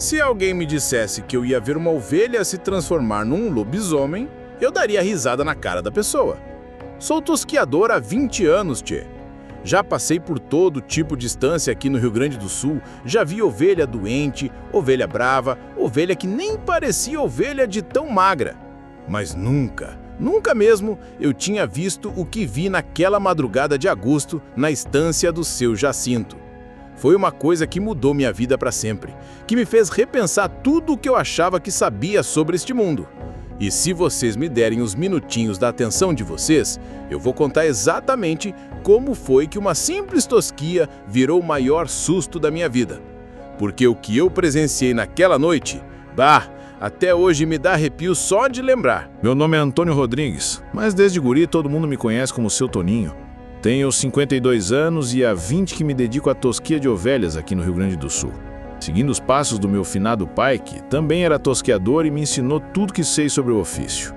Se alguém me dissesse que eu ia ver uma ovelha se transformar num lobisomem, eu daria risada na cara da pessoa. Sou tosquiador há 20 anos, tchê. Já passei por todo tipo de estância aqui no Rio Grande do Sul, já vi ovelha doente, ovelha brava, ovelha que nem parecia ovelha de tão magra. Mas nunca mesmo eu tinha visto o que vi naquela madrugada de agosto na estância do seu Jacinto. Foi uma coisa que mudou minha vida para sempre, que me fez repensar tudo o que eu achava que sabia sobre este mundo. E se vocês me derem os minutinhos da atenção de vocês, eu vou contar exatamente como foi que uma simples tosquia virou o maior susto da minha vida. Porque o que eu presenciei naquela noite, até hoje me dá arrepio só de lembrar. Meu nome é Antônio Rodrigues, mas desde guri todo mundo me conhece como Seu Toninho. Tenho 52 anos e há 20 que me dedico à tosquia de ovelhas aqui no Rio Grande do Sul. Seguindo os passos do meu finado pai, que também era tosqueador e me ensinou tudo que sei sobre o ofício.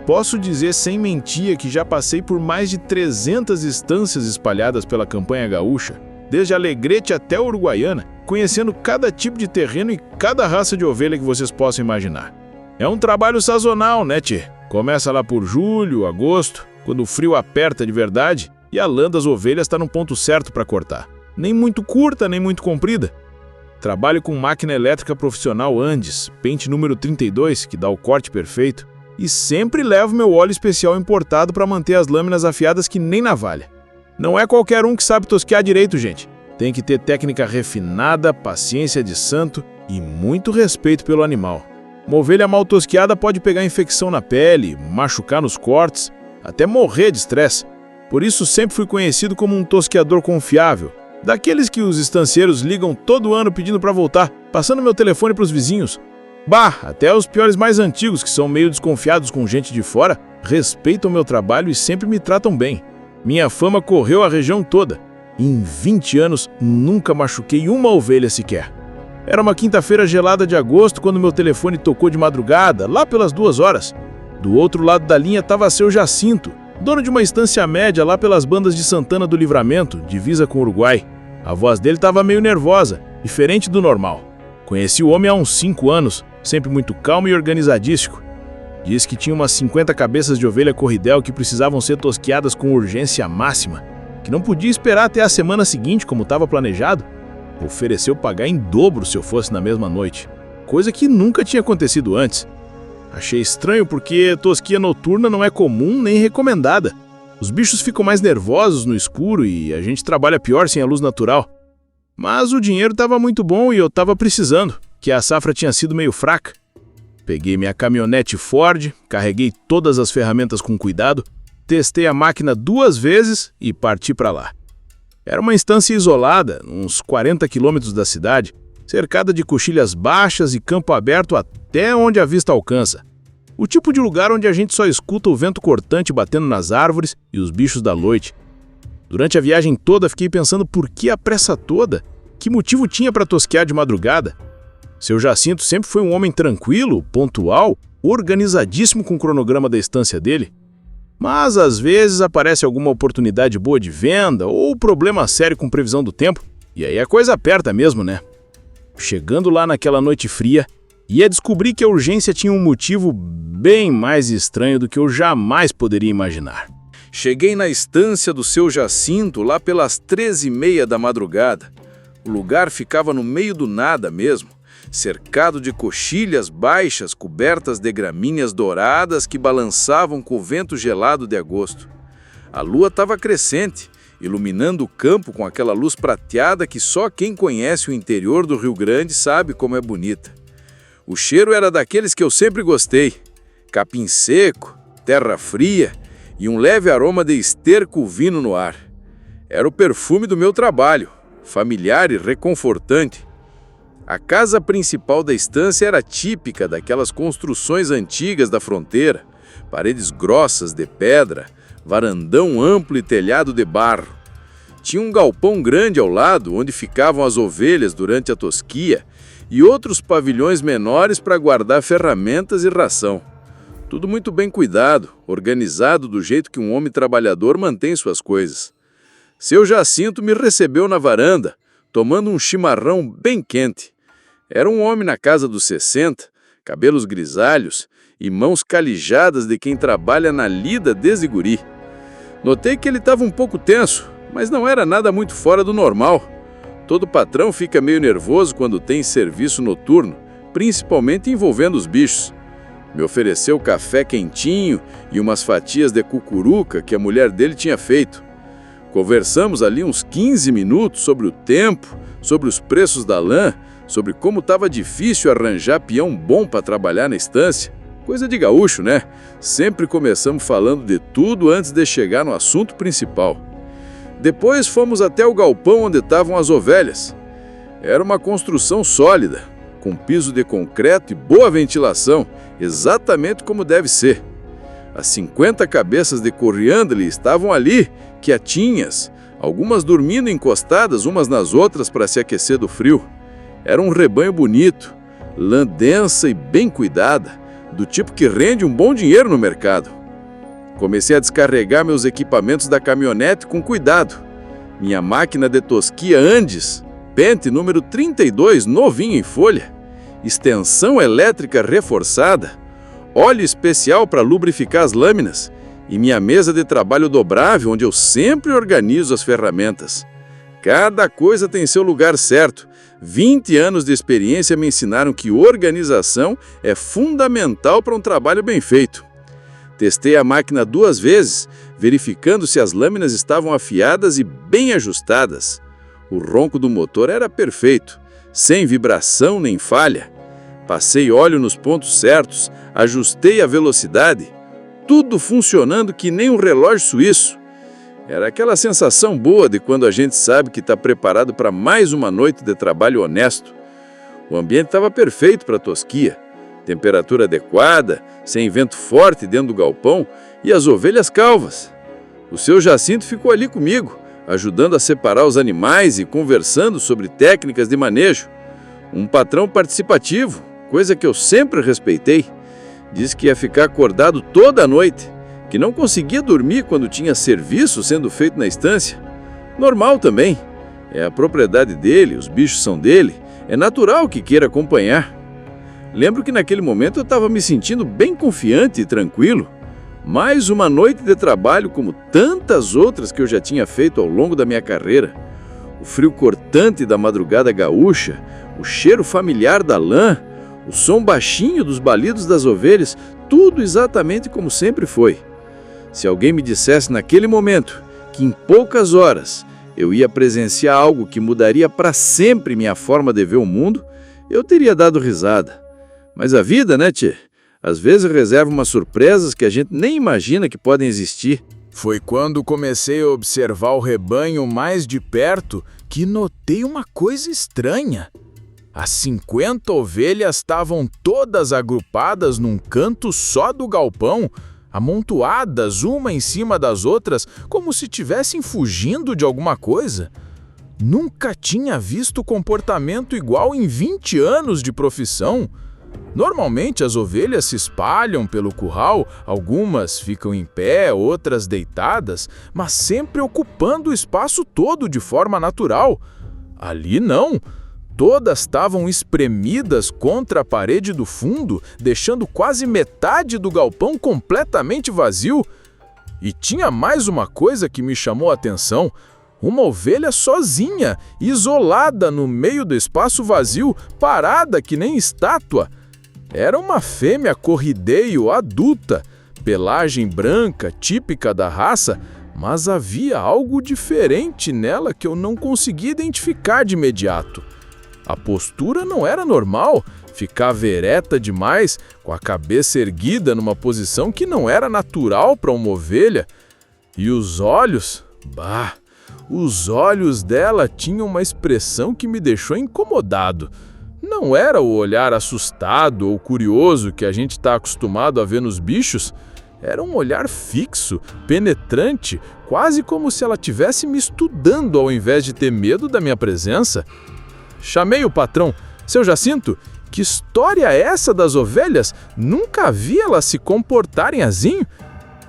Posso dizer sem mentia que já passei por mais de 300 estâncias espalhadas pela campanha gaúcha, desde Alegrete até Uruguaiana, conhecendo cada tipo de terreno e cada raça de ovelha que vocês possam imaginar. É um trabalho sazonal, né, tchê? Começa lá por julho, agosto, quando o frio aperta de verdade e a lã das ovelhas está no ponto certo para cortar. Nem muito curta, nem muito comprida. Trabalho com máquina elétrica profissional Andes, pente número 32, que dá o corte perfeito, e sempre levo meu óleo especial importado para manter as lâminas afiadas que nem navalha. Não é qualquer um que sabe tosquear direito, gente. Tem que ter técnica refinada, paciência de santo e muito respeito pelo animal. Uma ovelha mal tosqueada pode pegar infecção na pele, machucar nos cortes, até morrer de estresse. Por isso sempre fui conhecido como um tosqueador confiável. Daqueles que os estancieiros ligam todo ano pedindo para voltar, passando meu telefone para os vizinhos. Até os piores mais antigos, que são meio desconfiados com gente de fora, respeitam meu trabalho e sempre me tratam bem. Minha fama correu a região toda. Em 20 anos, nunca machuquei uma ovelha sequer. Era uma quinta-feira gelada de agosto quando meu telefone tocou de madrugada, lá pelas 2 horas. Do outro lado da linha estava Seu Jacinto, dono de uma estância média lá pelas bandas de Santana do Livramento, divisa com o Uruguai. A voz dele estava meio nervosa, diferente do normal. Conheci o homem há uns 5 anos, sempre muito calmo e organizadíssimo. Diz que tinha umas 50 cabeças de ovelha corridel que precisavam ser tosqueadas com urgência máxima, que não podia esperar até a semana seguinte como estava planejado. Ofereceu pagar em dobro se eu fosse na mesma noite, coisa que nunca tinha acontecido antes. Achei estranho porque tosquia noturna não é comum nem recomendada. Os bichos ficam mais nervosos no escuro e a gente trabalha pior sem a luz natural. Mas o dinheiro estava muito bom e eu estava precisando, que a safra tinha sido meio fraca. Peguei minha caminhonete Ford, carreguei todas as ferramentas com cuidado, testei a máquina 2 vezes e parti para lá. Era uma estância isolada, uns 40 quilômetros da cidade, cercada de coxilhas baixas e campo aberto até onde a vista alcança. O tipo de lugar onde a gente só escuta o vento cortante batendo nas árvores e os bichos da noite. Durante a viagem toda fiquei pensando por que a pressa toda? Que motivo tinha para tosquear de madrugada? Seu Jacinto sempre foi um homem tranquilo, pontual, organizadíssimo com o cronograma da estância dele. Mas às vezes aparece alguma oportunidade boa de venda ou problema sério com previsão do tempo, e aí a coisa aperta mesmo, né? Chegando lá naquela noite fria, ia descobrir que a urgência tinha um motivo bem mais estranho do que eu jamais poderia imaginar. Cheguei na estância do Seu Jacinto lá pelas 13h30 da madrugada. O lugar ficava no meio do nada mesmo, cercado de coxilhas baixas cobertas de gramíneas douradas que balançavam com o vento gelado de agosto. A lua estava crescente, iluminando o campo com aquela luz prateada que só quem conhece o interior do Rio Grande sabe como é bonita. O cheiro era daqueles que eu sempre gostei: capim seco, terra fria e um leve aroma de esterco vino no ar. Era o perfume do meu trabalho, familiar e reconfortante. A casa principal da estância era típica daquelas construções antigas da fronteira, paredes grossas de pedra, varandão amplo e telhado de barro. Tinha um galpão grande ao lado, onde ficavam as ovelhas durante a tosquia, e outros pavilhões menores para guardar ferramentas e ração. Tudo muito bem cuidado, organizado do jeito que um homem trabalhador mantém suas coisas. Seu Jacinto me recebeu na varanda, tomando um chimarrão bem quente. Era um homem na casa dos 60, cabelos grisalhos e mãos calijadas de quem trabalha na lida desde guri. Notei que ele estava um pouco tenso, mas não era nada muito fora do normal. Todo patrão fica meio nervoso quando tem serviço noturno, principalmente envolvendo os bichos. Me ofereceu café quentinho e umas fatias de cucuruca que a mulher dele tinha feito. Conversamos ali uns 15 minutos sobre o tempo, sobre os preços da lã, sobre como estava difícil arranjar peão bom para trabalhar na estância. Coisa de gaúcho, né? Sempre começamos falando de tudo antes de chegar no assunto principal. Depois fomos até o galpão onde estavam as ovelhas. Era uma construção sólida, com piso de concreto e boa ventilação, exatamente como deve ser. As 50 cabeças de coriandre estavam ali, quietinhas, algumas dormindo encostadas umas nas outras para se aquecer do frio. Era um rebanho bonito, lã densa e bem cuidada, do tipo que rende um bom dinheiro no mercado. Comecei a descarregar meus equipamentos da caminhonete com cuidado. Minha máquina de tosquia Andes, pente número 32, novinho em folha, extensão elétrica reforçada, óleo especial para lubrificar as lâminas e minha mesa de trabalho dobrável onde eu sempre organizo as ferramentas. Cada coisa tem seu lugar certo. 20 anos de experiência me ensinaram que organização é fundamental para um trabalho bem feito. Testei a máquina 2 vezes, verificando se as lâminas estavam afiadas e bem ajustadas. O ronco do motor era perfeito, sem vibração nem falha. Passei óleo nos pontos certos, ajustei a velocidade, tudo funcionando que nem um relógio suíço. Era aquela sensação boa de quando a gente sabe que está preparado para mais uma noite de trabalho honesto. O ambiente estava perfeito para a tosquia. Temperatura adequada, sem vento forte dentro do galpão e as ovelhas calvas. O seu Jacinto ficou ali comigo, ajudando a separar os animais e conversando sobre técnicas de manejo. Um patrão participativo, coisa que eu sempre respeitei. Disse que ia ficar acordado toda a noite, que não conseguia dormir quando tinha serviço sendo feito na estância. Normal também. É a propriedade dele, os bichos são dele, é natural que queira acompanhar. Lembro que naquele momento eu estava me sentindo bem confiante e tranquilo. Mais uma noite de trabalho como tantas outras que eu já tinha feito ao longo da minha carreira. O frio cortante da madrugada gaúcha, o cheiro familiar da lã, o som baixinho dos balidos das ovelhas, tudo exatamente como sempre foi. Se alguém me dissesse naquele momento que em poucas horas eu ia presenciar algo que mudaria para sempre minha forma de ver o mundo, eu teria dado risada. Mas a vida, né, tchê? Às vezes reserva umas surpresas que a gente nem imagina que podem existir. Foi quando comecei a observar o rebanho mais de perto que notei uma coisa estranha. As 50 ovelhas estavam todas agrupadas num canto só do galpão, amontoadas uma em cima das outras, como se estivessem fugindo de alguma coisa. Nunca tinha visto comportamento igual em 20 anos de profissão. Normalmente as ovelhas se espalham pelo curral, algumas ficam em pé, outras deitadas, mas sempre ocupando o espaço todo de forma natural. Ali não. Todas estavam espremidas contra a parede do fundo, deixando quase metade do galpão completamente vazio. E tinha mais uma coisa que me chamou a atenção. Uma ovelha sozinha, isolada no meio do espaço vazio, parada que nem estátua. Era uma fêmea corrideio adulta, pelagem branca, típica da raça, mas havia algo diferente nela que eu não conseguia identificar de imediato. A postura não era normal, ficava ereta demais, com a cabeça erguida numa posição que não era natural para uma ovelha. E os olhos? Os olhos dela tinham uma expressão que me deixou incomodado. Não era o olhar assustado ou curioso que a gente está acostumado a ver nos bichos. Era um olhar fixo, penetrante, quase como se ela estivesse me estudando ao invés de ter medo da minha presença. Chamei o patrão. Seu Jacinto, que história é essa das ovelhas? Nunca vi elas se comportarem assim.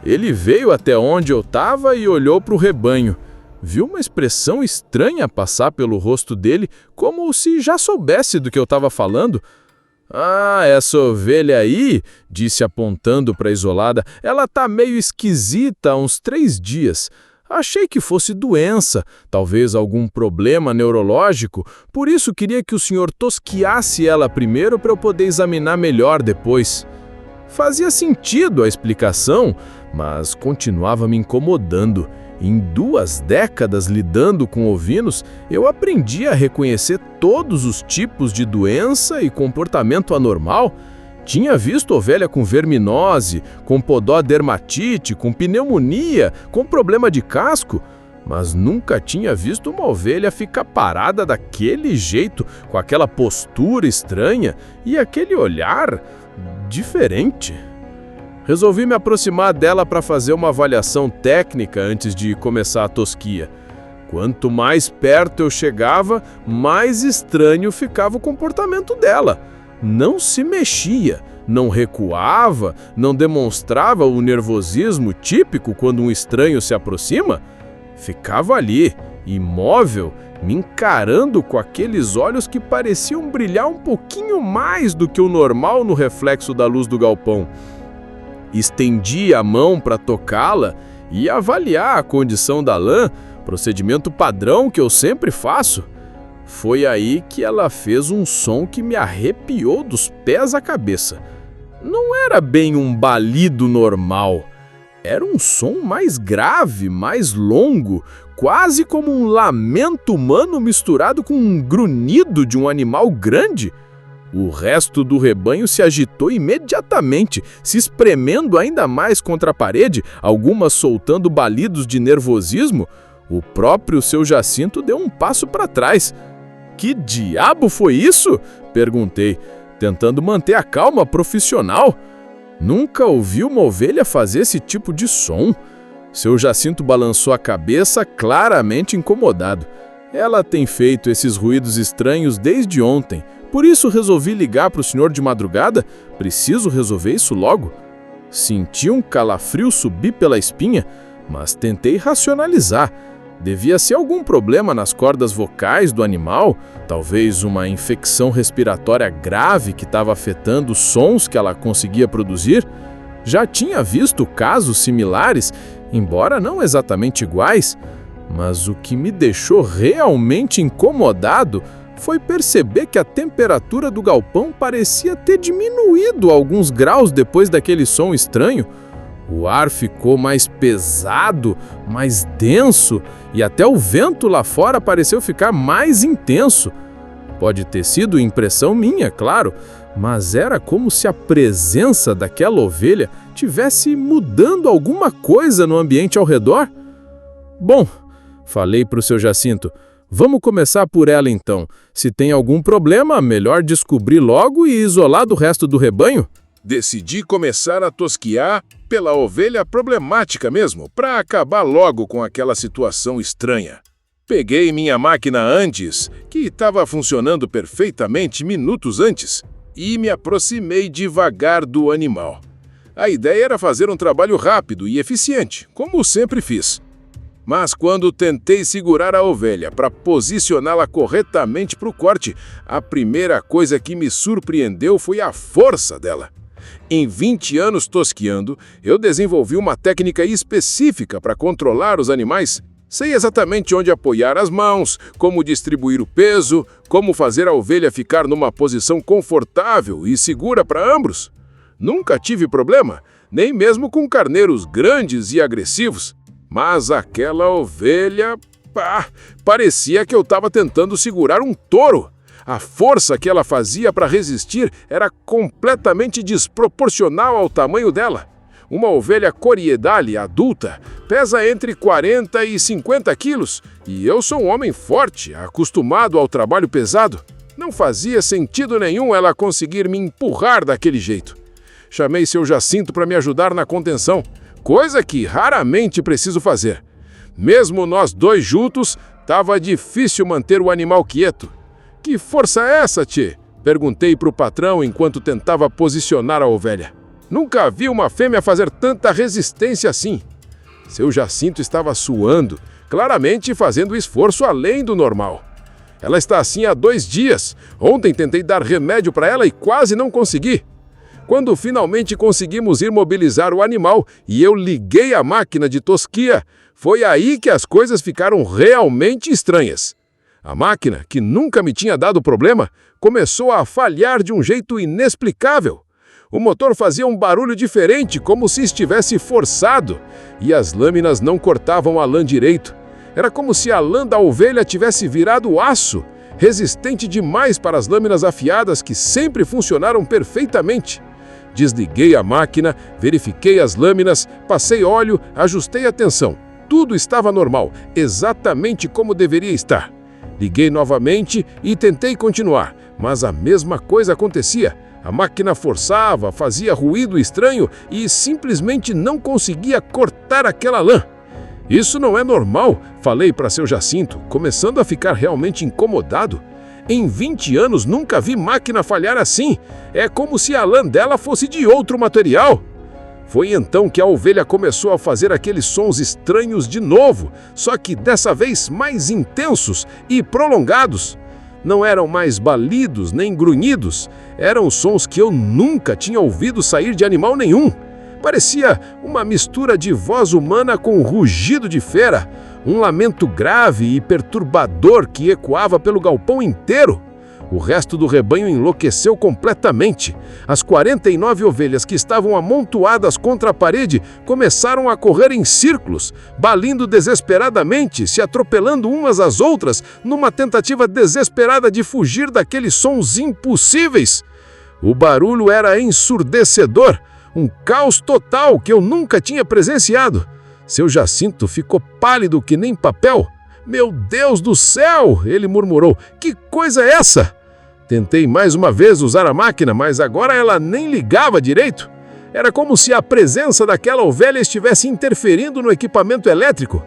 Ele veio até onde eu estava e olhou para o rebanho. Vi uma expressão estranha passar pelo rosto dele, como se já soubesse do que eu estava falando. "Ah, essa ovelha aí", disse apontando para a isolada, "ela tá meio esquisita há uns 3 dias. Achei que fosse doença, talvez algum problema neurológico, por isso queria que o senhor tosquiasse ela primeiro para eu poder examinar melhor depois." Fazia sentido a explicação, mas continuava me incomodando. Em 2 décadas lidando com ovinos, eu aprendi a reconhecer todos os tipos de doença e comportamento anormal. Tinha visto ovelha com verminose, com pododermatite, com pneumonia, com problema de casco, mas nunca tinha visto uma ovelha ficar parada daquele jeito, com aquela postura estranha e aquele olhar diferente. Resolvi me aproximar dela para fazer uma avaliação técnica antes de começar a tosquia. Quanto mais perto eu chegava, mais estranho ficava o comportamento dela. Não se mexia, não recuava, não demonstrava o nervosismo típico quando um estranho se aproxima. Ficava ali, imóvel, me encarando com aqueles olhos que pareciam brilhar um pouquinho mais do que o normal no reflexo da luz do galpão. Estendi a mão para tocá-la e avaliar a condição da lã, procedimento padrão que eu sempre faço. Foi aí que ela fez um som que me arrepiou dos pés à cabeça. Não era bem um balido normal. Era um som mais grave, mais longo, quase como um lamento humano misturado com um grunhido de um animal grande. O resto do rebanho se agitou imediatamente, se espremendo ainda mais contra a parede, algumas soltando balidos de nervosismo. O próprio seu Jacinto deu um passo para trás. "Que diabo foi isso?" perguntei, tentando manter a calma profissional. Nunca ouvi uma ovelha fazer esse tipo de som. Seu Jacinto balançou a cabeça, claramente incomodado. "Ela tem feito esses ruídos estranhos desde ontem. Por isso resolvi ligar para o senhor de madrugada. Preciso resolver isso logo." Senti um calafrio subir pela espinha, mas tentei racionalizar. Devia ser algum problema nas cordas vocais do animal, talvez uma infecção respiratória grave que estava afetando os sons que ela conseguia produzir. Já tinha visto casos similares, embora não exatamente iguais, mas o que me deixou realmente incomodado foi perceber que a temperatura do galpão parecia ter diminuído alguns graus depois daquele som estranho. O ar ficou mais pesado, mais denso, e até o vento lá fora pareceu ficar mais intenso. Pode ter sido impressão minha, claro, mas era como se a presença daquela ovelha tivesse mudando alguma coisa no ambiente ao redor. "Bom", falei para o seu Jacinto, "vamos começar por ela então. Se tem algum problema, melhor descobrir logo e isolar do resto do rebanho." Decidi começar a tosquiar pela ovelha problemática mesmo, para acabar logo com aquela situação estranha. Peguei minha máquina antes, que estava funcionando perfeitamente minutos antes, e me aproximei devagar do animal. A ideia era fazer um trabalho rápido e eficiente, como sempre fiz. Mas quando tentei segurar a ovelha para posicioná-la corretamente para o corte, a primeira coisa que me surpreendeu foi a força dela. Em 20 anos tosquiando, eu desenvolvi uma técnica específica para controlar os animais. Sei exatamente onde apoiar as mãos, como distribuir o peso, como fazer a ovelha ficar numa posição confortável e segura para ambos. Nunca tive problema, nem mesmo com carneiros grandes e agressivos. Mas aquela ovelha, parecia que eu estava tentando segurar um touro. A força que ela fazia para resistir era completamente desproporcional ao tamanho dela. Uma ovelha coriedale adulta pesa entre 40 e 50 quilos e eu sou um homem forte, acostumado ao trabalho pesado. Não fazia sentido nenhum ela conseguir me empurrar daquele jeito. Chamei seu Jacinto para me ajudar na contenção, coisa que raramente preciso fazer. Mesmo nós dois juntos, estava difícil manter o animal quieto. "Que força é essa, tchê?" perguntei para o patrão enquanto tentava posicionar a ovelha. "Nunca vi uma fêmea fazer tanta resistência assim." Seu Jacinto estava suando, claramente fazendo esforço além do normal. Ela está assim há 2 dias. Ontem tentei dar remédio para ela e quase não consegui. Quando finalmente conseguimos imobilizar o animal e eu liguei a máquina de tosquia, foi aí que as coisas ficaram realmente estranhas. A máquina, que nunca me tinha dado problema, começou a falhar de um jeito inexplicável. O motor fazia um barulho diferente, como se estivesse forçado, e as lâminas não cortavam a lã direito. Era como se a lã da ovelha tivesse virado aço, resistente demais para as lâminas afiadas que sempre funcionaram perfeitamente. Desliguei a máquina, verifiquei as lâminas, passei óleo, ajustei a tensão. Tudo estava normal, exatamente como deveria estar. Liguei novamente e tentei continuar, mas a mesma coisa acontecia. A máquina forçava, fazia ruído estranho e simplesmente não conseguia cortar aquela lã. Isso não é normal, falei para seu Jacinto, começando a ficar realmente incomodado. Em 20 anos nunca vi máquina falhar assim. É como se a lã dela fosse de outro material. Foi então que a ovelha começou a fazer aqueles sons estranhos de novo, só que dessa vez mais intensos e prolongados. Não eram mais balidos nem grunhidos, eram sons que eu nunca tinha ouvido sair de animal nenhum. Parecia uma mistura de voz humana com rugido de fera, um lamento grave e perturbador que ecoava pelo galpão inteiro. O resto do rebanho enlouqueceu completamente. As 49 ovelhas que estavam amontoadas contra a parede começaram a correr em círculos, balindo desesperadamente, se atropelando umas às outras, numa tentativa desesperada de fugir daqueles sons impossíveis. O barulho era ensurdecedor, um caos total que eu nunca tinha presenciado. Seu Jacinto ficou pálido que nem papel. "Meu Deus do céu!" ele murmurou. "Que coisa é essa?" Tentei mais uma vez usar a máquina, mas agora ela nem ligava direito. Era como se a presença daquela ovelha estivesse interferindo no equipamento elétrico.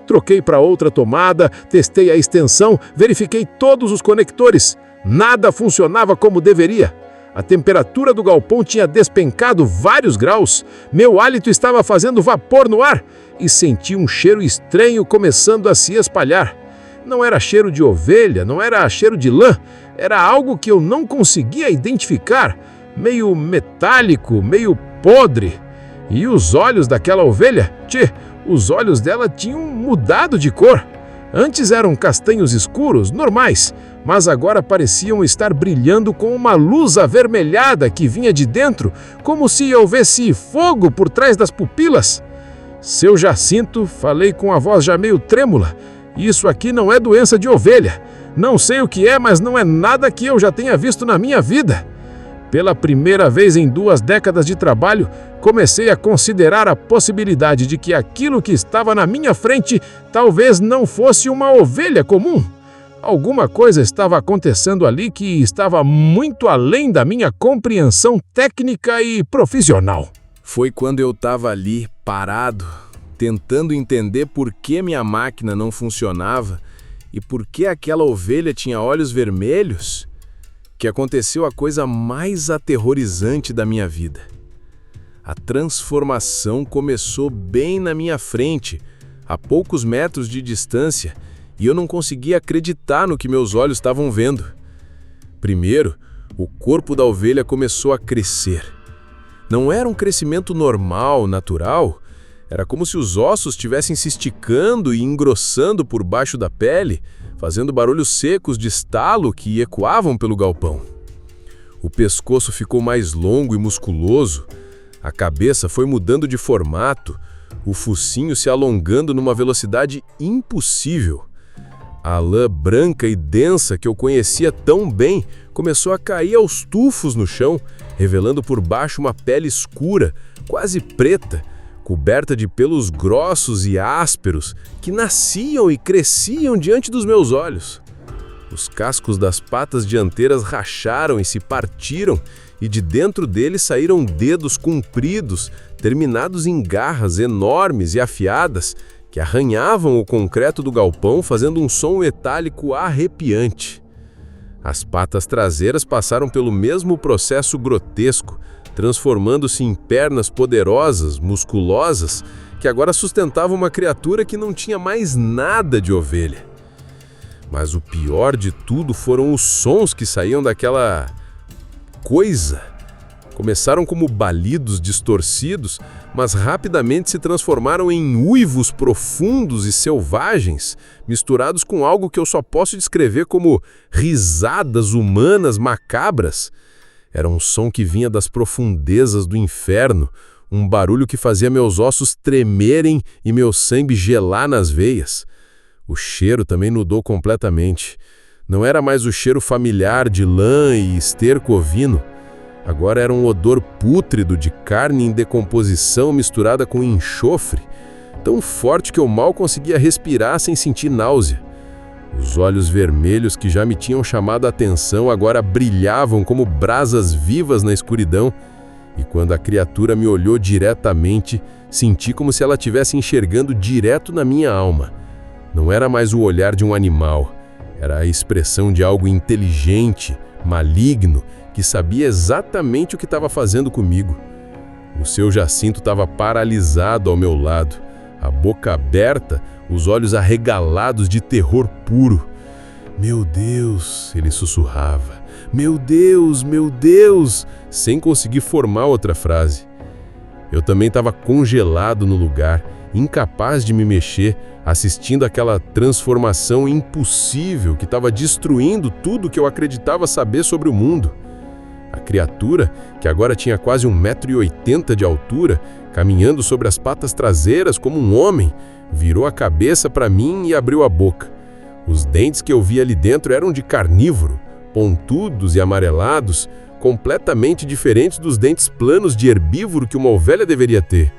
Troquei para outra tomada, testei a extensão, verifiquei todos os conectores. Nada funcionava como deveria. A temperatura do galpão tinha despencado vários graus. Meu hálito estava fazendo vapor no ar e senti um cheiro estranho começando a se espalhar. Não era cheiro de ovelha, não era cheiro de lã, era algo que eu não conseguia identificar, meio metálico, meio podre. E os olhos daquela ovelha? Os olhos dela tinham mudado de cor. Antes eram castanhos escuros, normais, mas agora pareciam estar brilhando com uma luz avermelhada que vinha de dentro, como se houvesse fogo por trás das pupilas. "Seu Jacinto", falei com a voz já meio trêmula, "isso aqui não é doença de ovelha. Não sei o que é, mas não é nada que eu já tenha visto na minha vida." Pela primeira vez em 2 décadas de trabalho, comecei a considerar a possibilidade de que aquilo que estava na minha frente talvez não fosse uma ovelha comum. Alguma coisa estava acontecendo ali que estava muito além da minha compreensão técnica e profissional. Foi quando eu estava ali, parado, tentando entender por que minha máquina não funcionava e por que aquela ovelha tinha olhos vermelhos, que aconteceu a coisa mais aterrorizante da minha vida. A transformação começou bem na minha frente, a poucos metros de distância, e eu não conseguia acreditar no que meus olhos estavam vendo. Primeiro, o corpo da ovelha começou a crescer. Não era um crescimento normal, natural. Era como se os ossos estivessem se esticando e engrossando por baixo da pele, fazendo barulhos secos de estalo que ecoavam pelo galpão. O pescoço ficou mais longo e musculoso, a cabeça foi mudando de formato, o focinho se alongando numa velocidade impossível. A lã branca e densa que eu conhecia tão bem começou a cair aos tufos no chão, revelando por baixo uma pele escura, quase preta, coberta de pelos grossos e ásperos que nasciam e cresciam diante dos meus olhos. Os cascos das patas dianteiras racharam e se partiram, e de dentro deles saíram dedos compridos, terminados em garras enormes e afiadas, que arranhavam o concreto do galpão fazendo um som metálico arrepiante. As patas traseiras passaram pelo mesmo processo grotesco, transformando-se em pernas poderosas, musculosas, que agora sustentava uma criatura que não tinha mais nada de ovelha. Mas o pior de tudo foram os sons que saíam daquela coisa. Começaram como balidos distorcidos, mas rapidamente se transformaram em uivos profundos e selvagens, misturados com algo que eu só posso descrever como risadas humanas macabras. Era um som que vinha das profundezas do inferno, um barulho que fazia meus ossos tremerem e meu sangue gelar nas veias. O cheiro também mudou completamente. Não era mais o cheiro familiar de lã e esterco ovino. Agora era um odor pútrido de carne em decomposição misturada com enxofre, tão forte que eu mal conseguia respirar sem sentir náusea. Os olhos vermelhos que já me tinham chamado a atenção agora brilhavam como brasas vivas na escuridão, e quando a criatura me olhou diretamente, senti como se ela estivesse enxergando direto na minha alma. Não era mais o olhar de um animal, era a expressão de algo inteligente, maligno, que sabia exatamente o que estava fazendo comigo. O seu Jacinto estava paralisado ao meu lado, a boca aberta, os olhos arregalados de terror puro. "Meu Deus", ele sussurrava. Meu Deus", sem conseguir formar outra frase. Eu também estava congelado no lugar, incapaz de me mexer, assistindo aquela transformação impossível que estava destruindo tudo que eu acreditava saber sobre o mundo. A criatura, que agora tinha quase 1,80 m de altura, caminhando sobre as patas traseiras como um homem, virou a cabeça para mim e abriu a boca. Os dentes que eu via ali dentro eram de carnívoro, pontudos e amarelados, completamente diferentes dos dentes planos de herbívoro que uma ovelha deveria ter.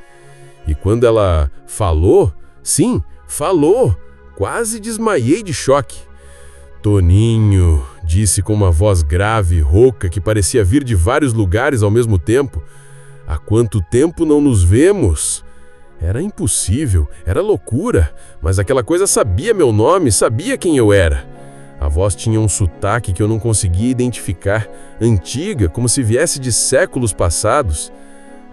E quando ela falou, sim, falou, quase desmaiei de choque. "Toninho", disse com uma voz grave e rouca que parecia vir de vários lugares ao mesmo tempo. "Há quanto tempo não nos vemos?" Era impossível, era loucura, mas aquela coisa sabia meu nome, sabia quem eu era. A voz tinha um sotaque que eu não conseguia identificar, antiga, como se viesse de séculos passados.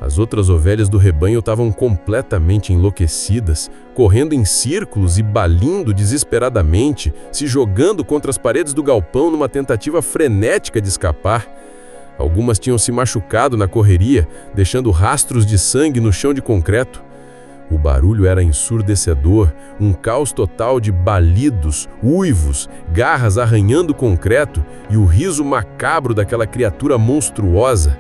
As outras ovelhas do rebanho estavam completamente enlouquecidas, correndo em círculos e balindo desesperadamente, se jogando contra as paredes do galpão numa tentativa frenética de escapar. Algumas tinham se machucado na correria, deixando rastros de sangue no chão de concreto. O barulho era ensurdecedor, um caos total de balidos, uivos, garras arranhando o concreto e o riso macabro daquela criatura monstruosa.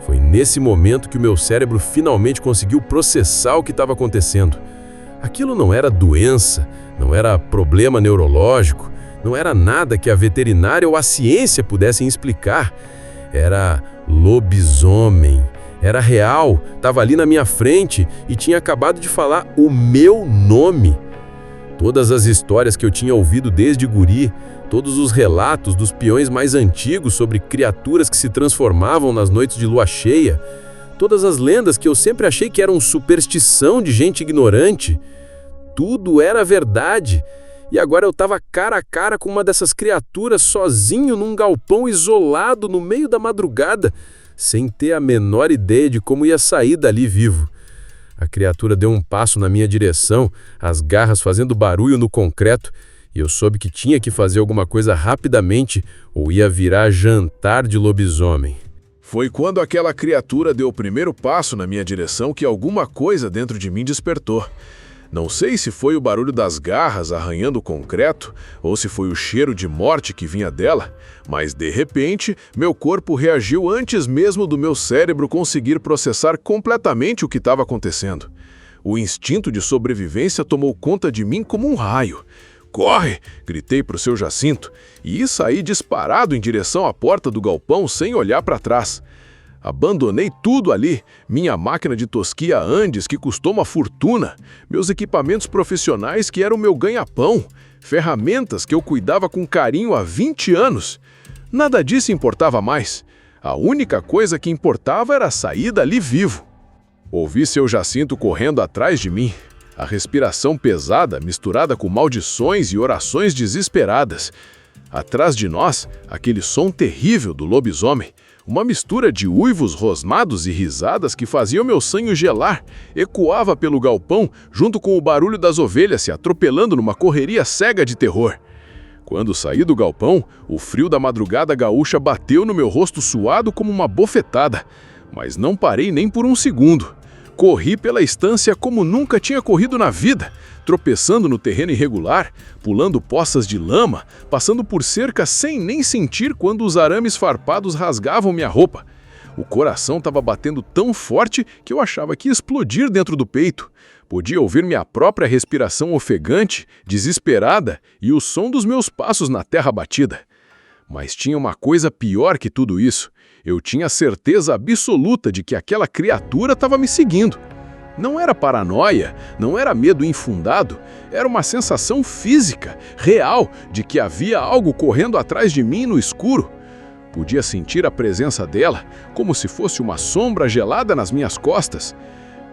Foi nesse momento que o meu cérebro finalmente conseguiu processar o que estava acontecendo. Aquilo não era doença, não era problema neurológico, não era nada que a veterinária ou a ciência pudessem explicar. Era lobisomem. Era real, estava ali na minha frente e tinha acabado de falar o meu nome. Todas as histórias que eu tinha ouvido desde guri, todos os relatos dos peões mais antigos sobre criaturas que se transformavam nas noites de lua cheia, todas as lendas que eu sempre achei que eram superstição de gente ignorante, tudo era verdade. E agora eu estava cara a cara com uma dessas criaturas sozinho num galpão isolado no meio da madrugada, sem ter a menor ideia de como ia sair dali vivo. A criatura deu um passo na minha direção, as garras fazendo barulho no concreto, e eu soube que tinha que fazer alguma coisa rapidamente ou ia virar jantar de lobisomem. Foi quando aquela criatura deu o primeiro passo na minha direção que alguma coisa dentro de mim despertou. Não sei se foi o barulho das garras arranhando o concreto ou se foi o cheiro de morte que vinha dela, mas de repente meu corpo reagiu antes mesmo do meu cérebro conseguir processar completamente o que estava acontecendo. O instinto de sobrevivência tomou conta de mim como um raio. "Corre!" gritei para o seu Jacinto e saí disparado em direção à porta do galpão sem olhar para trás. Abandonei tudo ali, minha máquina de tosquia Andes, que custou uma fortuna, meus equipamentos profissionais que eram meu ganha-pão, ferramentas que eu cuidava com carinho há 20 anos. Nada disso importava mais. A única coisa que importava era sair dali vivo. Ouvi seu Jacinto correndo atrás de mim, a respiração pesada misturada com maldições e orações desesperadas. Atrás de nós, aquele som terrível do lobisomem, Uma mistura de uivos, rosnados e risadas que faziam meu sangue gelar, ecoava pelo galpão junto com o barulho das ovelhas se atropelando numa correria cega de terror. Quando saí do galpão, o frio da madrugada gaúcha bateu no meu rosto suado como uma bofetada, mas não parei nem por um segundo. Corri pela estância como nunca tinha corrido na vida, tropeçando no terreno irregular, pulando poças de lama, passando por cerca sem nem sentir quando os arames farpados rasgavam minha roupa. O coração estava batendo tão forte que eu achava que ia explodir dentro do peito. Podia ouvir minha própria respiração ofegante, desesperada, e o som dos meus passos na terra batida. Mas tinha uma coisa pior que tudo isso. Eu tinha certeza absoluta de que aquela criatura estava me seguindo. Não era paranoia, não era medo infundado, era uma sensação física, real, de que havia algo correndo atrás de mim no escuro. Podia sentir a presença dela, como se fosse uma sombra gelada nas minhas costas.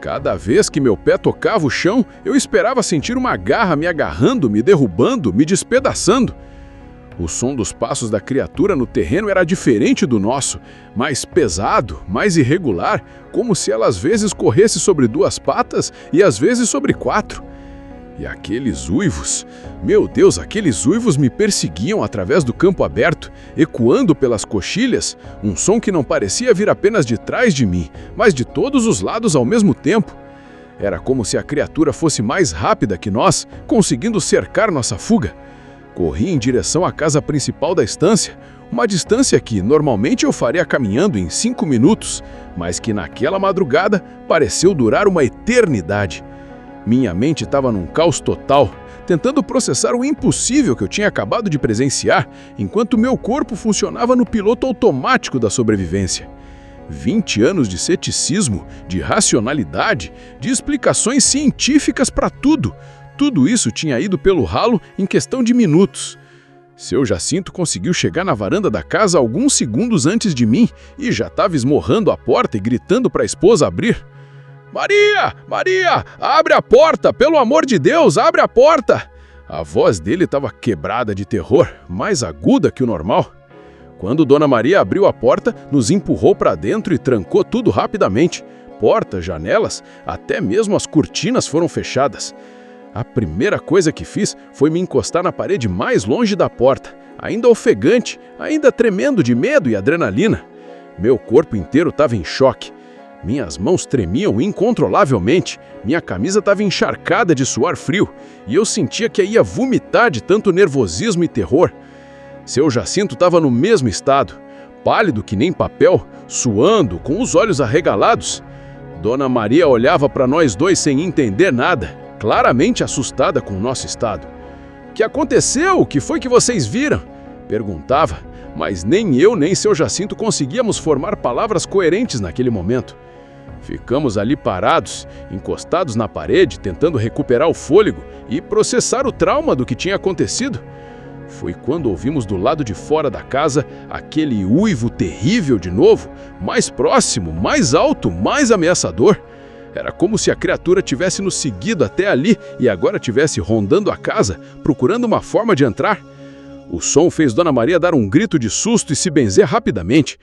Cada vez que meu pé tocava o chão, eu esperava sentir uma garra me agarrando, me derrubando, me despedaçando. O som dos passos da criatura no terreno era diferente do nosso, mais pesado, mais irregular, como se ela às vezes corresse sobre 2 patas e às vezes sobre 4. E aqueles uivos, meu Deus, aqueles uivos me perseguiam através do campo aberto, ecoando pelas coxilhas, um som que não parecia vir apenas de trás de mim, mas de todos os lados ao mesmo tempo. Era como se a criatura fosse mais rápida que nós, conseguindo cercar nossa fuga. Corri em direção à casa principal da estância, uma distância que normalmente eu faria caminhando em 5 minutos, mas que naquela madrugada pareceu durar uma eternidade. Minha mente estava num caos total, tentando processar o impossível que eu tinha acabado de presenciar, enquanto meu corpo funcionava no piloto automático da sobrevivência. 20 anos de ceticismo, de racionalidade, de explicações científicas para tudo. Tudo isso tinha ido pelo ralo em questão de minutos. Seu Jacinto conseguiu chegar na varanda da casa alguns segundos antes de mim e já estava esmurrando a porta e gritando para a esposa abrir. "Maria! Maria! Abre a porta! Pelo amor de Deus, abre a porta!" A voz dele estava quebrada de terror, mais aguda que o normal. Quando Dona Maria abriu a porta, nos empurrou para dentro e trancou tudo rapidamente. Portas, janelas, até mesmo as cortinas foram fechadas. A primeira coisa que fiz foi me encostar na parede mais longe da porta, ainda ofegante, ainda tremendo de medo e adrenalina. Meu corpo inteiro estava em choque. Minhas mãos tremiam incontrolavelmente, minha camisa estava encharcada de suor frio e eu sentia que ia vomitar de tanto nervosismo e terror. Seu Jacinto estava no mesmo estado, pálido que nem papel, suando, com os olhos arregalados. Dona Maria olhava para nós dois sem entender nada, claramente assustada com o nosso estado. "O que aconteceu? O que foi que vocês viram?" perguntava, mas nem eu nem seu Jacinto conseguíamos formar palavras coerentes naquele momento. Ficamos ali parados, encostados na parede, tentando recuperar o fôlego e processar o trauma do que tinha acontecido. Foi quando ouvimos do lado de fora da casa aquele uivo terrível de novo, mais próximo, mais alto, mais ameaçador. Era como se a criatura tivesse nos seguido até ali e agora tivesse rondando a casa, procurando uma forma de entrar. O som fez Dona Maria dar um grito de susto e se benzer rapidamente.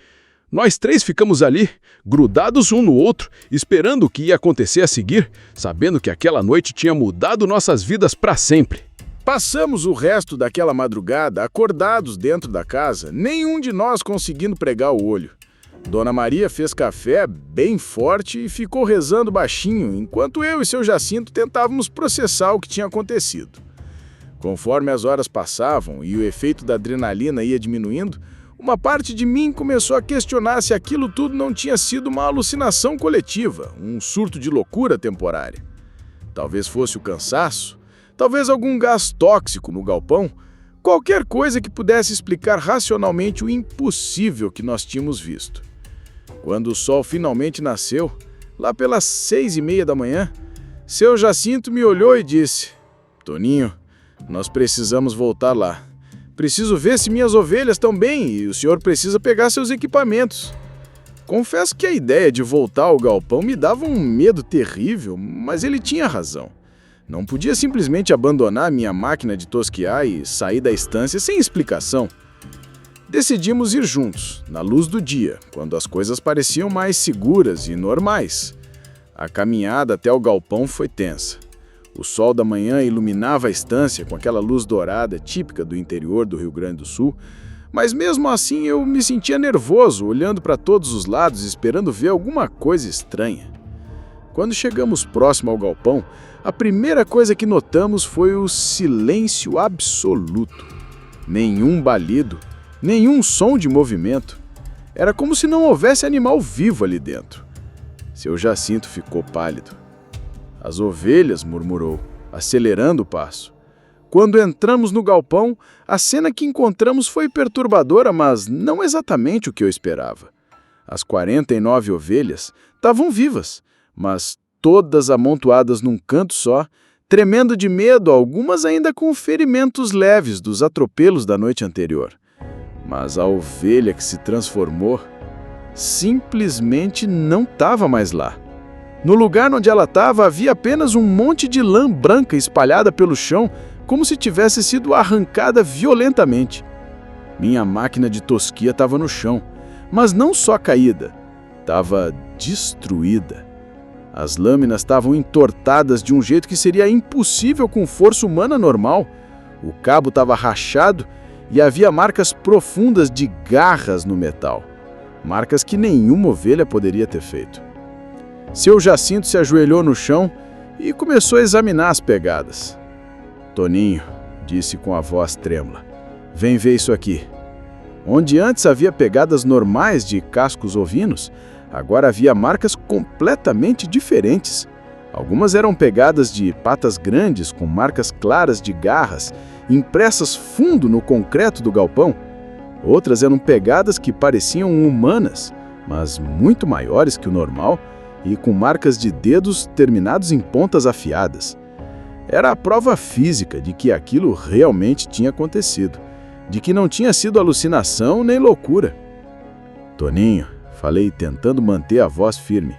Nós três ficamos ali, grudados um no outro, esperando o que ia acontecer a seguir, sabendo que aquela noite tinha mudado nossas vidas para sempre. Passamos o resto daquela madrugada acordados dentro da casa, nenhum de nós conseguindo pregar o olho. Dona Maria fez café bem forte e ficou rezando baixinho, enquanto eu e seu Jacinto tentávamos processar o que tinha acontecido. Conforme as horas passavam e o efeito da adrenalina ia diminuindo, uma parte de mim começou a questionar se aquilo tudo não tinha sido uma alucinação coletiva, um surto de loucura temporária. Talvez fosse o cansaço, talvez algum gás tóxico no galpão, qualquer coisa que pudesse explicar racionalmente o impossível que nós tínhamos visto. Quando o sol finalmente nasceu, lá pelas 6:30 da manhã, seu Jacinto me olhou e disse: "Toninho, nós precisamos voltar lá. Preciso ver se minhas ovelhas estão bem e o senhor precisa pegar seus equipamentos." Confesso que a ideia de voltar ao galpão me dava um medo terrível, mas ele tinha razão. Não podia simplesmente abandonar minha máquina de tosquiar e sair da estância sem explicação. Decidimos ir juntos, na luz do dia, quando as coisas pareciam mais seguras e normais. A caminhada até o galpão foi tensa. O sol da manhã iluminava a estância com aquela luz dourada típica do interior do Rio Grande do Sul, mas mesmo assim eu me sentia nervoso, olhando para todos os lados, esperando ver alguma coisa estranha. Quando chegamos próximo ao galpão, a primeira coisa que notamos foi o silêncio absoluto. Nenhum balido, nenhum som de movimento. Era como se não houvesse animal vivo ali dentro. Seu Jacinto ficou pálido. As ovelhas, murmurou, acelerando o passo. Quando entramos no galpão, a cena que encontramos foi perturbadora, mas não exatamente o que eu esperava. As 49 ovelhas estavam vivas, mas todas amontoadas num canto só, tremendo de medo, algumas ainda com ferimentos leves dos atropelos da noite anterior. Mas a ovelha que se transformou simplesmente não estava mais lá. No lugar onde ela estava havia apenas um monte de lã branca espalhada pelo chão, como se tivesse sido arrancada violentamente. Minha máquina de tosquia estava no chão, mas não só caída, estava destruída. As lâminas estavam entortadas de um jeito que seria impossível com força humana normal. O cabo estava rachado e havia marcas profundas de garras no metal. Marcas que nenhuma ovelha poderia ter feito. Seu Jacinto se ajoelhou no chão e começou a examinar as pegadas. Toninho, disse com a voz trêmula, vem ver isso aqui. Onde antes havia pegadas normais de cascos ovinos, agora havia marcas completamente diferentes. Algumas eram pegadas de patas grandes com marcas claras de garras, impressas fundo no concreto do galpão. Outras eram pegadas que pareciam humanas, mas muito maiores que o normal e com marcas de dedos terminados em pontas afiadas. Era a prova física de que aquilo realmente tinha acontecido, de que não tinha sido alucinação nem loucura. Toninho, falei tentando manter a voz firme.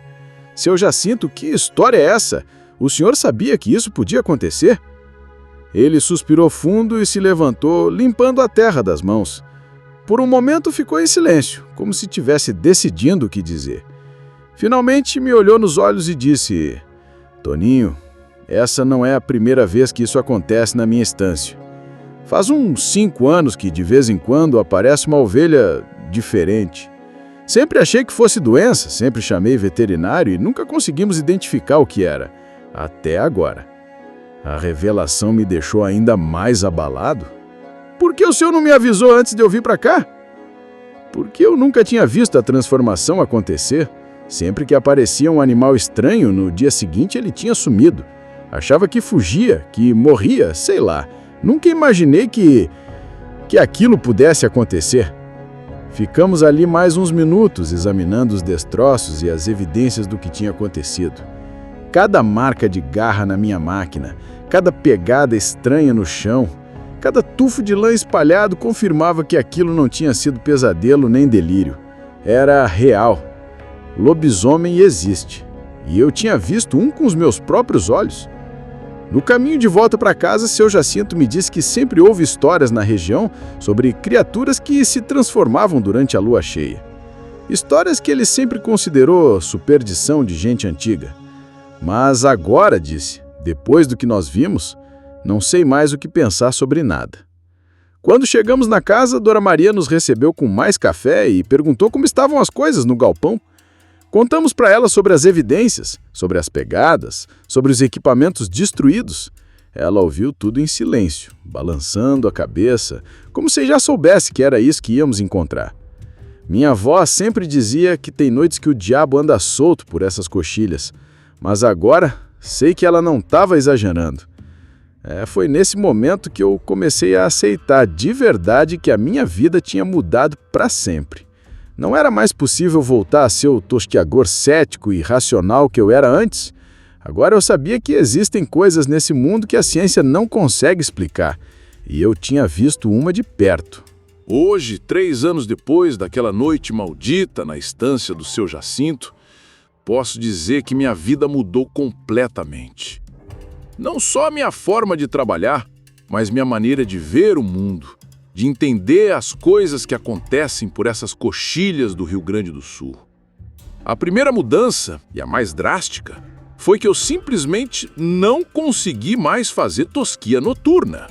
Seu Jacinto, que história é essa? O senhor sabia que isso podia acontecer? Ele suspirou fundo e se levantou, limpando a terra das mãos. Por um momento ficou em silêncio, como se estivesse decidindo o que dizer. Finalmente me olhou nos olhos e disse, Toninho, essa não é a primeira vez que isso acontece na minha estância. Faz uns 5 anos que de vez em quando aparece uma ovelha diferente. Sempre achei que fosse doença, sempre chamei veterinário e nunca conseguimos identificar o que era. Até agora. A revelação me deixou ainda mais abalado. Por que o senhor não me avisou antes de eu vir para cá? Porque eu nunca tinha visto a transformação acontecer. Sempre que aparecia um animal estranho, no dia seguinte ele tinha sumido. Achava que fugia, que morria, sei lá. Nunca imaginei que aquilo pudesse acontecer. Ficamos ali mais uns minutos, examinando os destroços e as evidências do que tinha acontecido. Cada marca de garra na minha máquina, cada pegada estranha no chão, cada tufo de lã espalhado confirmava que aquilo não tinha sido pesadelo nem delírio. Era real. Lobisomem existe. E eu tinha visto um com os meus próprios olhos. No caminho de volta para casa, seu Jacinto me disse que sempre houve histórias na região sobre criaturas que se transformavam durante a lua cheia. Histórias que ele sempre considerou superstição de gente antiga. Mas agora, disse, depois do que nós vimos, não sei mais o que pensar sobre nada. Quando chegamos na casa, Dona Maria nos recebeu com mais café e perguntou como estavam as coisas no galpão. Contamos para ela sobre as evidências, sobre as pegadas, sobre os equipamentos destruídos. Ela ouviu tudo em silêncio, balançando a cabeça, como se já soubesse que era isso que íamos encontrar. Minha avó sempre dizia que tem noites que o diabo anda solto por essas coxilhas, mas agora sei que ela não estava exagerando. Foi nesse momento que eu comecei a aceitar de verdade que a minha vida tinha mudado para sempre. Não era mais possível voltar a ser o tosquiador cético e racional que eu era antes. Agora eu sabia que existem coisas nesse mundo que a ciência não consegue explicar, e eu tinha visto uma de perto. Hoje, 3 anos depois daquela noite maldita na estância do seu Jacinto, posso dizer que minha vida mudou completamente. Não só minha forma de trabalhar, mas minha maneira de ver o mundo, de entender as coisas que acontecem por essas coxilhas do Rio Grande do Sul. A primeira mudança, e a mais drástica, foi que eu simplesmente não consegui mais fazer tosquia noturna.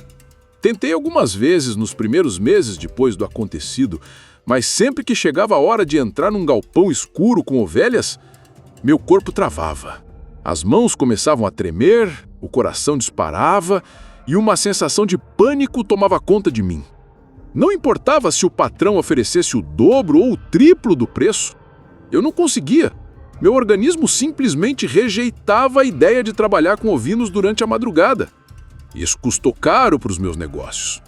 Tentei algumas vezes nos primeiros meses depois do acontecido, mas sempre que chegava a hora de entrar num galpão escuro com ovelhas, meu corpo travava. As mãos começavam a tremer, o coração disparava e uma sensação de pânico tomava conta de mim. Não importava se o patrão oferecesse o dobro ou o triplo do preço. Eu não conseguia. Meu organismo simplesmente rejeitava a ideia de trabalhar com ovinos durante a madrugada. Isso custou caro para os meus negócios.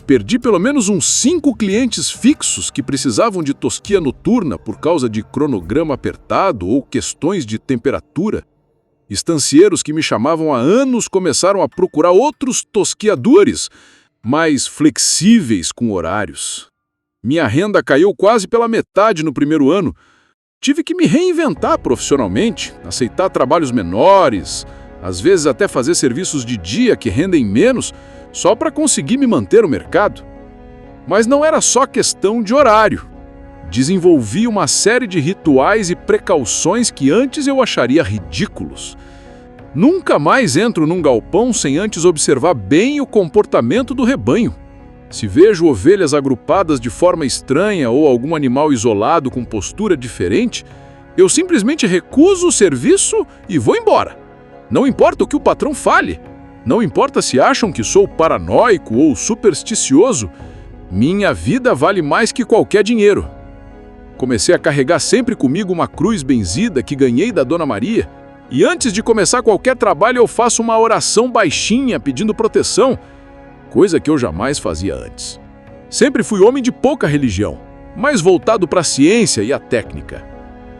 Perdi pelo menos uns 5 clientes fixos que precisavam de tosquia noturna por causa de cronograma apertado ou questões de temperatura. Estancieiros que me chamavam há anos começaram a procurar outros tosquiadores, mais flexíveis com horários. Minha renda caiu quase pela metade no primeiro ano. Tive que me reinventar profissionalmente, aceitar trabalhos menores, às vezes até fazer serviços de dia que rendem menos, só para conseguir me manter no mercado. Mas não era só questão de horário. Desenvolvi uma série de rituais e precauções que antes eu acharia ridículos. Nunca mais entro num galpão sem antes observar bem o comportamento do rebanho. Se vejo ovelhas agrupadas de forma estranha ou algum animal isolado com postura diferente, eu simplesmente recuso o serviço e vou embora. Não importa o que o patrão fale. Não importa se acham que sou paranoico ou supersticioso. Minha vida vale mais que qualquer dinheiro. Comecei a carregar sempre comigo uma cruz benzida que ganhei da Dona Maria, e antes de começar qualquer trabalho eu faço uma oração baixinha pedindo proteção, coisa que eu jamais fazia antes. Sempre fui homem de pouca religião, mais voltado para a ciência e a técnica.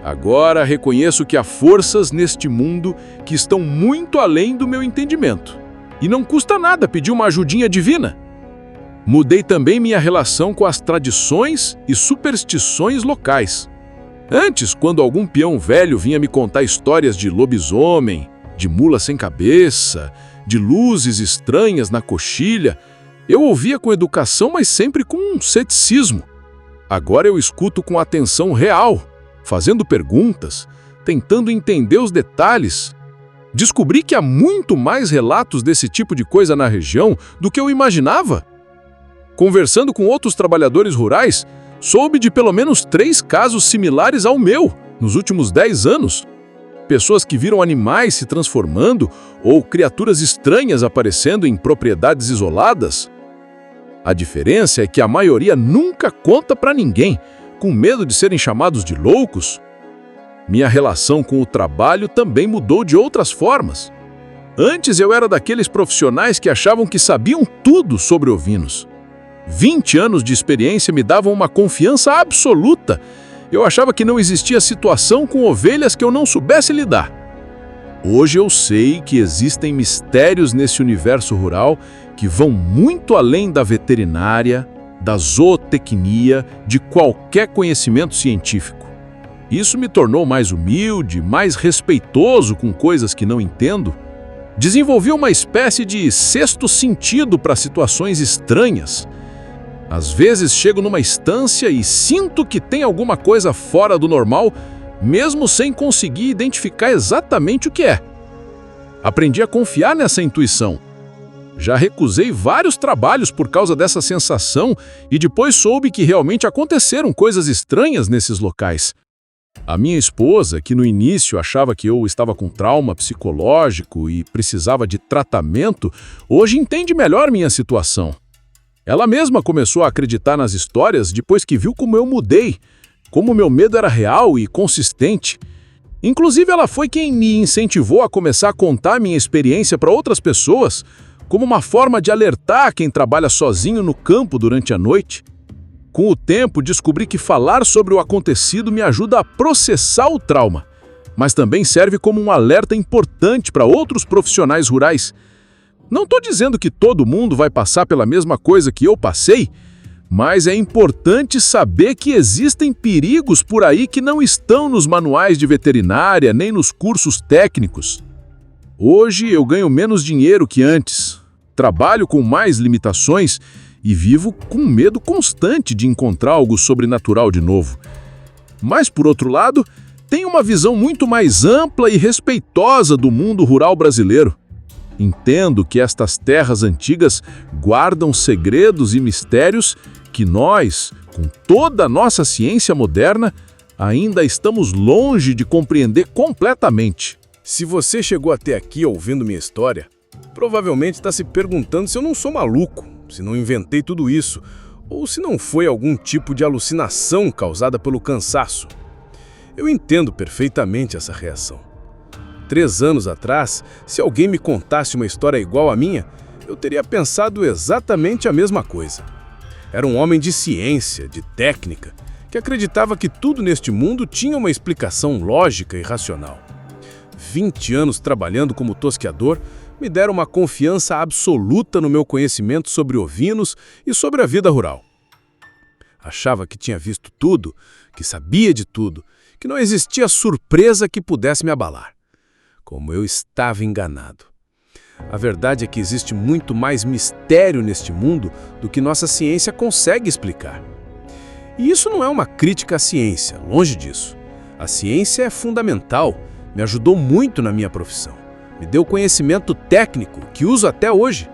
Agora reconheço que há forças neste mundo que estão muito além do meu entendimento, e não custa nada pedir uma ajudinha divina. Mudei também minha relação com as tradições e superstições locais. Antes, quando algum peão velho vinha me contar histórias de lobisomem, de mula sem cabeça, de luzes estranhas na coxilha, eu ouvia com educação, mas sempre com um ceticismo. Agora eu escuto com atenção real, fazendo perguntas, tentando entender os detalhes. Descobri que há muito mais relatos desse tipo de coisa na região do que eu imaginava. Conversando com outros trabalhadores rurais, soube de pelo menos 3 casos similares ao meu nos últimos 10 anos. Pessoas que viram animais se transformando ou criaturas estranhas aparecendo em propriedades isoladas. A diferença é que a maioria nunca conta para ninguém, com medo de serem chamados de loucos. Minha relação com o trabalho também mudou de outras formas. Antes eu era daqueles profissionais que achavam que sabiam tudo sobre ovinos. 20 anos de experiência me davam uma confiança absoluta. Eu achava que não existia situação com ovelhas que eu não soubesse lidar. Hoje eu sei que existem mistérios nesse universo rural que vão muito além da veterinária, da zootecnia, de qualquer conhecimento científico. Isso me tornou mais humilde, mais respeitoso com coisas que não entendo. Desenvolvi uma espécie de sexto sentido para situações estranhas. Às vezes chego numa estância e sinto que tem alguma coisa fora do normal, mesmo sem conseguir identificar exatamente o que é. Aprendi a confiar nessa intuição. Já recusei vários trabalhos por causa dessa sensação e depois soube que realmente aconteceram coisas estranhas nesses locais. A minha esposa, que no início achava que eu estava com trauma psicológico e precisava de tratamento, hoje entende melhor minha situação. Ela mesma começou a acreditar nas histórias depois que viu como eu mudei, como meu medo era real e consistente. Inclusive, ela foi quem me incentivou a começar a contar minha experiência para outras pessoas, como uma forma de alertar quem trabalha sozinho no campo durante a noite. Com o tempo, descobri que falar sobre o acontecido me ajuda a processar o trauma, mas também serve como um alerta importante para outros profissionais rurais. Não estou dizendo que todo mundo vai passar pela mesma coisa que eu passei, mas é importante saber que existem perigos por aí que não estão nos manuais de veterinária nem nos cursos técnicos. Hoje eu ganho menos dinheiro que antes, trabalho com mais limitações e vivo com medo constante de encontrar algo sobrenatural de novo. Mas, por outro lado, tenho uma visão muito mais ampla e respeitosa do mundo rural brasileiro. Entendo que estas terras antigas guardam segredos e mistérios que nós, com toda a nossa ciência moderna, ainda estamos longe de compreender completamente. Se você chegou até aqui ouvindo minha história, provavelmente está se perguntando se eu não sou maluco, se não inventei tudo isso, ou se não foi algum tipo de alucinação causada pelo cansaço. Eu entendo perfeitamente essa reação. 3 anos atrás, se alguém me contasse uma história igual à minha, eu teria pensado exatamente a mesma coisa. Era um homem de ciência, de técnica, que acreditava que tudo neste mundo tinha uma explicação lógica e racional. 20 anos trabalhando como tosqueador me deram uma confiança absoluta no meu conhecimento sobre ovinos e sobre a vida rural. Achava que tinha visto tudo, que sabia de tudo, que não existia surpresa que pudesse me abalar. Como eu estava enganado. A verdade é que existe muito mais mistério neste mundo do que nossa ciência consegue explicar. E isso não é uma crítica à ciência, longe disso. A ciência é fundamental, me ajudou muito na minha profissão. Me deu conhecimento técnico, que uso até hoje.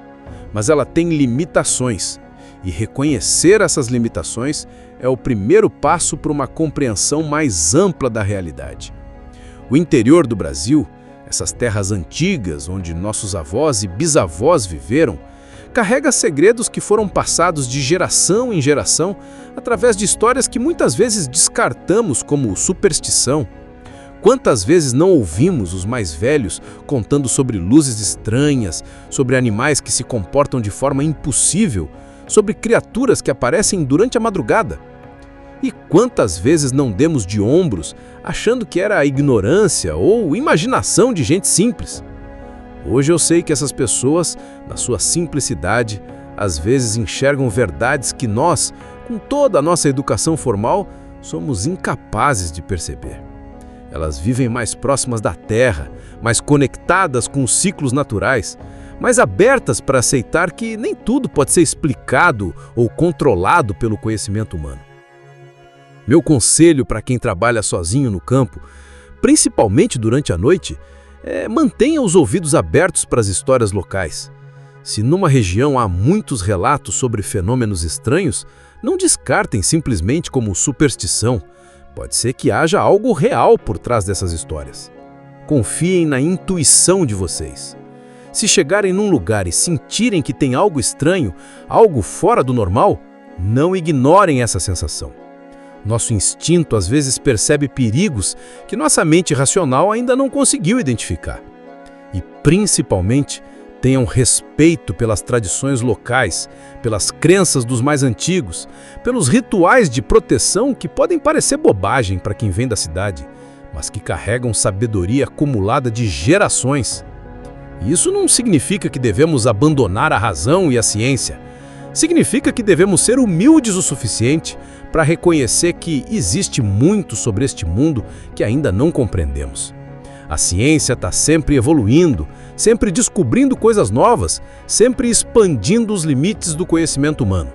Mas ela tem limitações. E reconhecer essas limitações é o primeiro passo para uma compreensão mais ampla da realidade. O interior do Brasil, essas terras antigas onde nossos avós e bisavós viveram, carrega segredos que foram passados de geração em geração através de histórias que muitas vezes descartamos como superstição. Quantas vezes não ouvimos os mais velhos contando sobre luzes estranhas, sobre animais que se comportam de forma impossível, sobre criaturas que aparecem durante a madrugada? E quantas vezes não demos de ombros, achando que era a ignorância ou imaginação de gente simples? Hoje eu sei que essas pessoas, na sua simplicidade, às vezes enxergam verdades que nós, com toda a nossa educação formal, somos incapazes de perceber. Elas vivem mais próximas da terra, mais conectadas com os ciclos naturais, mais abertas para aceitar que nem tudo pode ser explicado ou controlado pelo conhecimento humano. Meu conselho para quem trabalha sozinho no campo, principalmente durante a noite, é mantenha os ouvidos abertos para as histórias locais. Se numa região há muitos relatos sobre fenômenos estranhos, não descartem simplesmente como superstição. Pode ser que haja algo real por trás dessas histórias. Confiem na intuição de vocês. Se chegarem num lugar e sentirem que tem algo estranho, algo fora do normal, não ignorem essa sensação. Nosso instinto às vezes percebe perigos que nossa mente racional ainda não conseguiu identificar. E, principalmente, tenham respeito pelas tradições locais, pelas crenças dos mais antigos, pelos rituais de proteção que podem parecer bobagem para quem vem da cidade, mas que carregam sabedoria acumulada de gerações. E isso não significa que devemos abandonar a razão e a ciência. Significa que devemos ser humildes o suficiente para reconhecer que existe muito sobre este mundo que ainda não compreendemos. A ciência está sempre evoluindo, sempre descobrindo coisas novas, sempre expandindo os limites do conhecimento humano.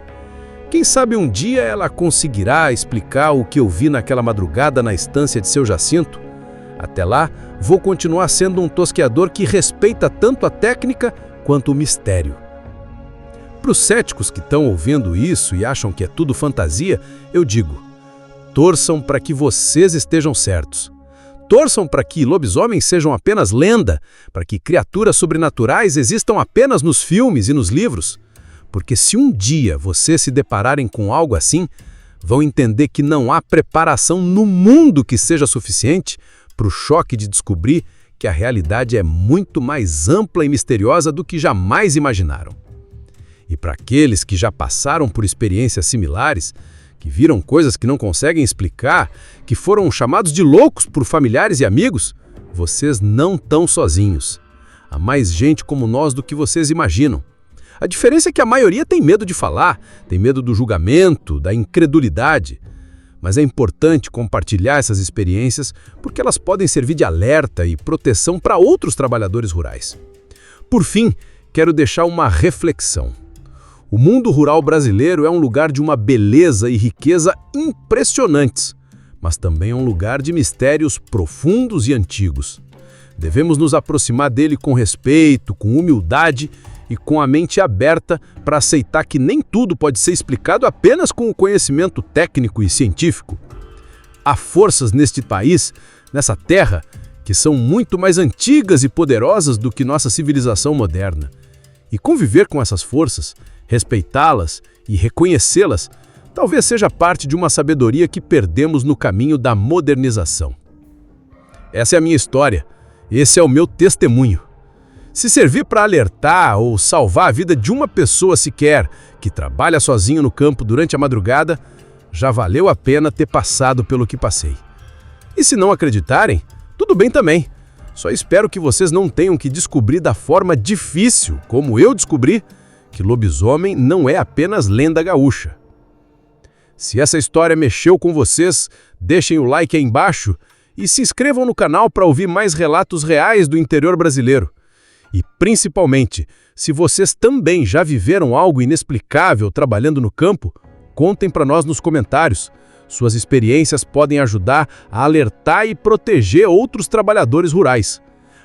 Quem sabe um dia ela conseguirá explicar o que eu vi naquela madrugada na estância de Seu Jacinto? Até lá, vou continuar sendo um tosqueador que respeita tanto a técnica quanto o mistério. Para os céticos que estão ouvindo isso e acham que é tudo fantasia, eu digo, torçam para que vocês estejam certos. Torçam para que lobisomens sejam apenas lenda, para que criaturas sobrenaturais existam apenas nos filmes e nos livros. Porque se um dia vocês se depararem com algo assim, vão entender que não há preparação no mundo que seja suficiente para o choque de descobrir que a realidade é muito mais ampla e misteriosa do que jamais imaginaram. E para aqueles que já passaram por experiências similares, que viram coisas que não conseguem explicar, que foram chamados de loucos por familiares e amigos, vocês não estão sozinhos. Há mais gente como nós do que vocês imaginam. A diferença é que a maioria tem medo de falar, tem medo do julgamento, da incredulidade. Mas é importante compartilhar essas experiências porque elas podem servir de alerta e proteção para outros trabalhadores rurais. Por fim, quero deixar uma reflexão. O mundo rural brasileiro é um lugar de uma beleza e riqueza impressionantes, mas também é um lugar de mistérios profundos e antigos. Devemos nos aproximar dele com respeito, com humildade e com a mente aberta para aceitar que nem tudo pode ser explicado apenas com o conhecimento técnico e científico. Há forças neste país, nessa terra, que são muito mais antigas e poderosas do que nossa civilização moderna. E conviver com essas forças, respeitá-las e reconhecê-las, talvez seja parte de uma sabedoria que perdemos no caminho da modernização. Essa é a minha história, esse é o meu testemunho. Se servir para alertar ou salvar a vida de uma pessoa sequer que trabalha sozinho no campo durante a madrugada, já valeu a pena ter passado pelo que passei. E se não acreditarem, tudo bem também. Só espero que vocês não tenham que descobrir da forma difícil, como eu descobri, que lobisomem não é apenas lenda gaúcha. Se essa história mexeu com vocês, deixem o like aí embaixo e se inscrevam no canal para ouvir mais relatos reais do interior brasileiro. E, principalmente, se vocês também já viveram algo inexplicável trabalhando no campo, contem para nós nos comentários. Suas experiências podem ajudar a alertar e proteger outros trabalhadores rurais.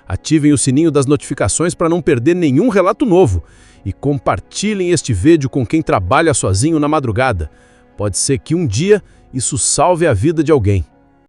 Ativem o sininho das notificações para não perder nenhum relato novo e compartilhem este vídeo com quem trabalha sozinho na madrugada. Pode ser que um dia isso salve a vida de alguém.